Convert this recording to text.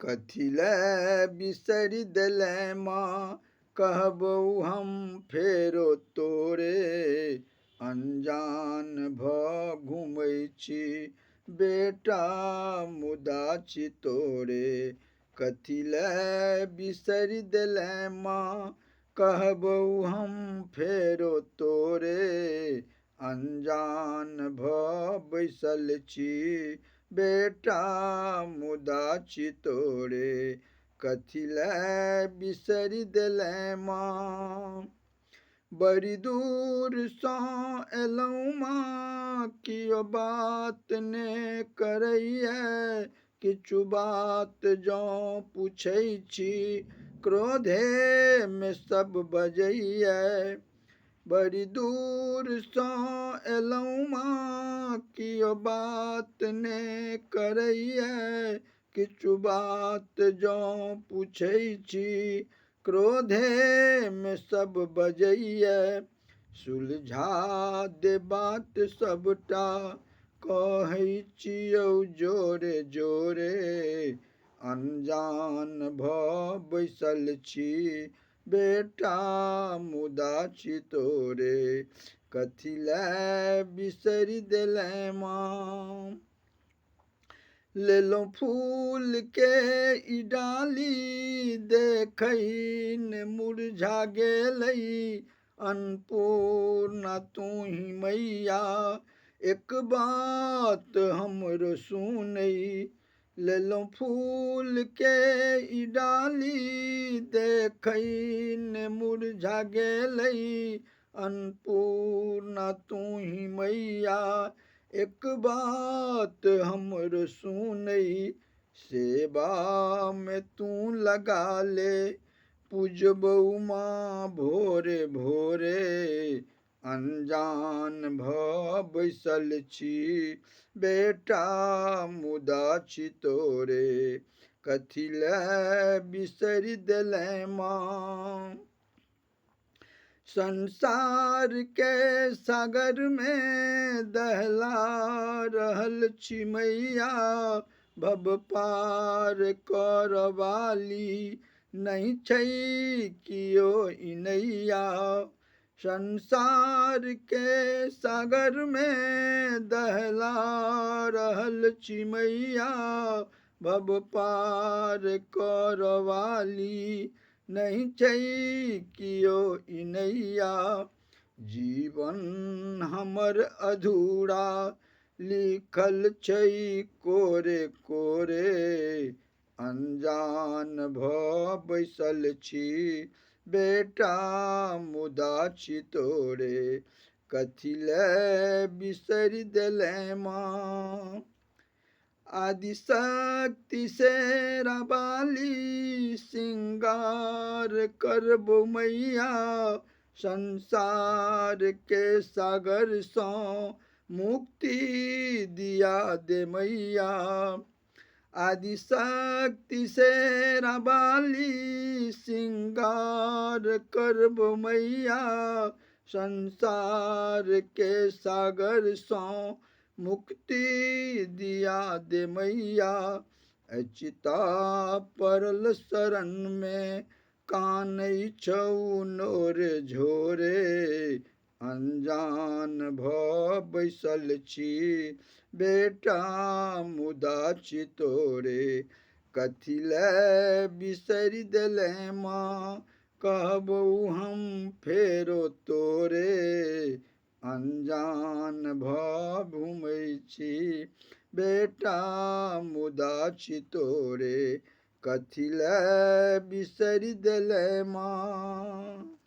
कथी लए बिसरि देले माँ, कहबौ हम फेरो तोरे। अनजान भ घुमै छी बेटा मुदा छी तोरे। कथी लए बिसरि देले माँ, कहबौ हम फेरो तोरे। अनजान भ बैसल छी बेटा मुदा छी तोरे। कथी लए बिसरि देले माँ। बड़ी दूर सँ एलहुँ माँ, कियो बात ने करैए। किछु बात जँ पूछै छी, क्रोधे में सब बजैए। बड़ी दूर सँ एलहुँ माँ, कियो बात ने करैए। किछु बात जँ पूछै छी, क्रोधे में सब बजैए। सुलझा दे बात सबटा, कहै छियौ जोरे जोरे। अनजान भ बैसल छी बेटा मुदा छी तोरे। कथी लए बिसरि देले माँ। लेलहुँ फूल के ई डाली, देखै ने मुरझा गेलै। अन्नपूर्णा तू ही मैया, एक बात हमरो सुनै। लेलहुँ फूल के ई डाली, देखै ने मुरझा गेलै। अन्नपूर्णा तू ही मैया, एक बात हमरो सुनै। सेवा में तू लगा ले, पूजबौ माँ भोरे भोरे। अनजान भ बैसल छी बेटा मुदा छी तोरे। कथी लए बिसरि देले माँ। संसार के सागर में दहला रहल छी मैया। भव पार करवाली नहीं छै कियो ई नैया। संसार के सागर में दहला रहल छी मैया। भव पार करवाली नहीं छै कियो ई नैया। जीवन हमर अधूरा लिखल छै कोरे कोरे। अनजान भ बैसल छी बेटा मुदा छी तोरे। कथी लए बिसरि देले माँ। आदिशक्ति शेरावाली, सिंगार करबौ मैया। संसार के सागर सँ मुक्ति दिया दे मैया। आदिशक्ति शेरावाली, सिंगार करबौ मैया। संसार के सागर सँ मुक्ति दिया दे मैया। अचिता परल शरण में, कानै छौ नोरे झोरे। अनजान भ बैसल छी बेटा मुदा छी तोरे। कथी लए बिसरि देले माँ, कहबौ हम फेरो तोरे। अनजान भ घुमै छी बेटा मुदा छी तोरे। कथी लए बिसरि देले माँ।